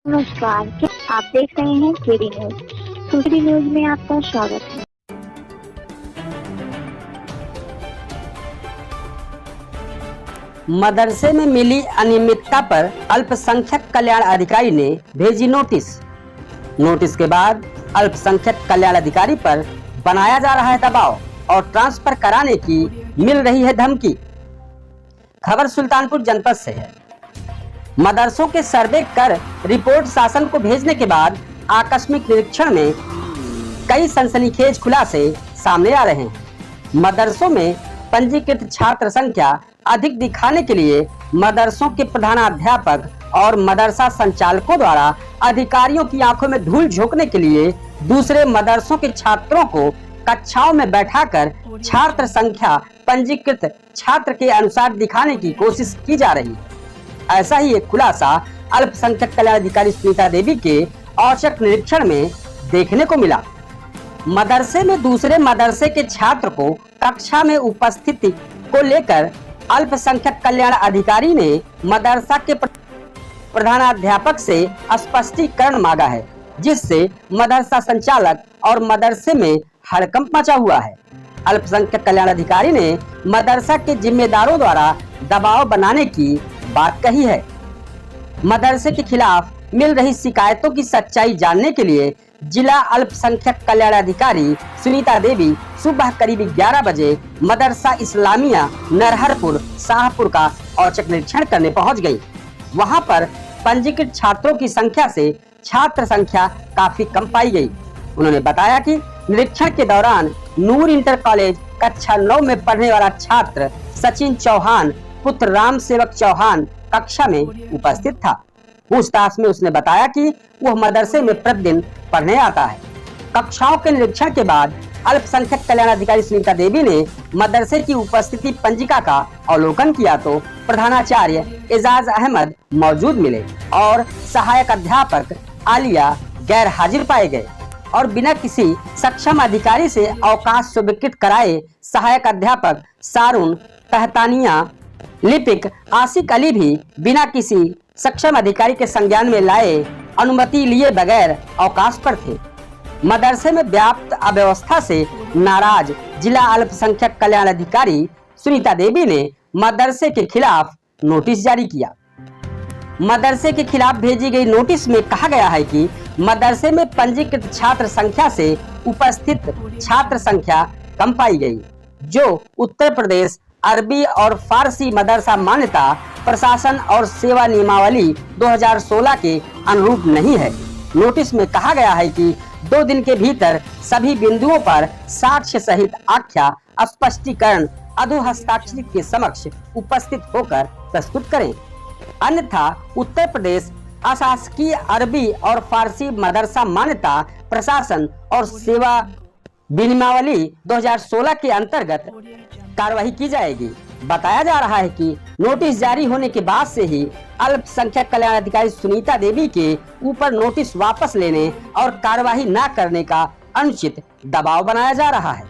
नमस्कार, क्या आप देख रहे हैं केडी न्यूज। केडी न्यूज में आपका स्वागत है। मदरसे में मिली अनियमितता पर अल्पसंख्यक कल्याण अधिकारी ने भेजी नोटिस। नोटिस के बाद अल्पसंख्यक कल्याण अधिकारी पर बनाया जा रहा है दबाव और ट्रांसफर कराने की मिल रही है धमकी। खबर सुल्तानपुर जनपद से है। मदरसों के सर्वे कर रिपोर्ट शासन को भेजने के बाद आकस्मिक निरीक्षण में कई सनसनीखेज खुलासे सामने आ रहे हैं। मदरसों में पंजीकृत छात्र संख्या अधिक दिखाने के लिए मदरसों के प्रधानाध्यापक और मदरसा संचालकों द्वारा अधिकारियों की आंखों में धूल झोंकने के लिए दूसरे मदरसों के छात्रों को कक्षाओं में बैठाकर छात्र संख्या पंजीकृत छात्र के अनुसार दिखाने की कोशिश की जा रही है। ऐसा ही एक खुलासा अल्पसंख्यक कल्याण अधिकारी सुनीता देवी के औचक निरीक्षण में देखने को मिला। मदरसे में दूसरे मदरसे के छात्र को कक्षा में उपस्थिति को लेकर अल्पसंख्यक कल्याण अधिकारी ने मदरसा के प्रधानाध्यापक से स्पष्टीकरण मांगा है, जिससे मदरसा संचालक और मदरसे में हड़कंप मचा हुआ है। अल्पसंख्यक कल्याण अधिकारी ने मदरसा के जिम्मेदारों द्वारा दबाव बनाने की बात कही है। मदरसे के खिलाफ मिल रही शिकायतों की सच्चाई जानने के लिए जिला अल्पसंख्यक कल्याण अधिकारी सुनीता देवी सुबह करीब 11 बजे मदरसा इस्लामिया नरहरपुर शाहपुर का औचक निरीक्षण करने पहुंच गई। वहां पर पंजीकृत छात्रों की संख्या से छात्र संख्या काफी कम पाई गई। उन्होंने बताया कि निरीक्षण के दौरान नूर इंटर कॉलेज कक्षा 9 में पढ़ने वाला छात्र सचिन चौहान पुत्र राम सेवक चौहान कक्षा में उपस्थित था। पूछताछ में उसने बताया कि वह मदरसे में प्रतिदिन पढ़ने आता है। कक्षाओं के निरीक्षण के बाद अल्पसंख्यक कल्याण अधिकारी सुनीता देवी ने मदरसे की उपस्थिति पंजिका का अवलोकन किया तो प्रधानाचार्य एजाज अहमद मौजूद मिले और सहायक अध्यापक आलिया गैर हाजिर पाए गए और बिना किसी सक्षम अधिकारी से अवकाश स्वीकृत कराए सहायक अध्यापक सारून कहतानिया लिपिक आशिक अली भी बिना किसी सक्षम अधिकारी के संज्ञान में लाए अनुमति लिए बगैर अवकाश पर थे। मदरसे में व्याप्त अव्यवस्था से नाराज जिला अल्पसंख्यक कल्याण अधिकारी सुनीता देवी ने मदरसे के खिलाफ नोटिस जारी किया। मदरसे के खिलाफ भेजी गई नोटिस में कहा गया है कि मदरसे में पंजीकृत छात्र संख्या से उपस्थित छात्र संख्या कम पाई गई, जो उत्तर प्रदेश अरबी और फारसी मदरसा मान्यता प्रशासन और सेवा नियमावली 2016 के अनुरूप नहीं है। नोटिस में कहा गया है कि 2 दिन के भीतर सभी बिंदुओं पर साक्ष्य सहित आख्या स्पष्टीकरण अधो हस्ताक्षरित के समक्ष उपस्थित होकर प्रस्तुत करें, अन्यथा उत्तर प्रदेश अशासकीय अरबी और फारसी मदरसा मान्यता प्रशासन और सेवा नियमावली 2016 के अंतर्गत कार्रवाई की जाएगी। बताया जा रहा है कि नोटिस जारी होने के बाद से ही अल्पसंख्यक कल्याण अधिकारी सुनीता देवी के ऊपर नोटिस वापस लेने और कार्रवाई न करने का अनुचित दबाव बनाया जा रहा है।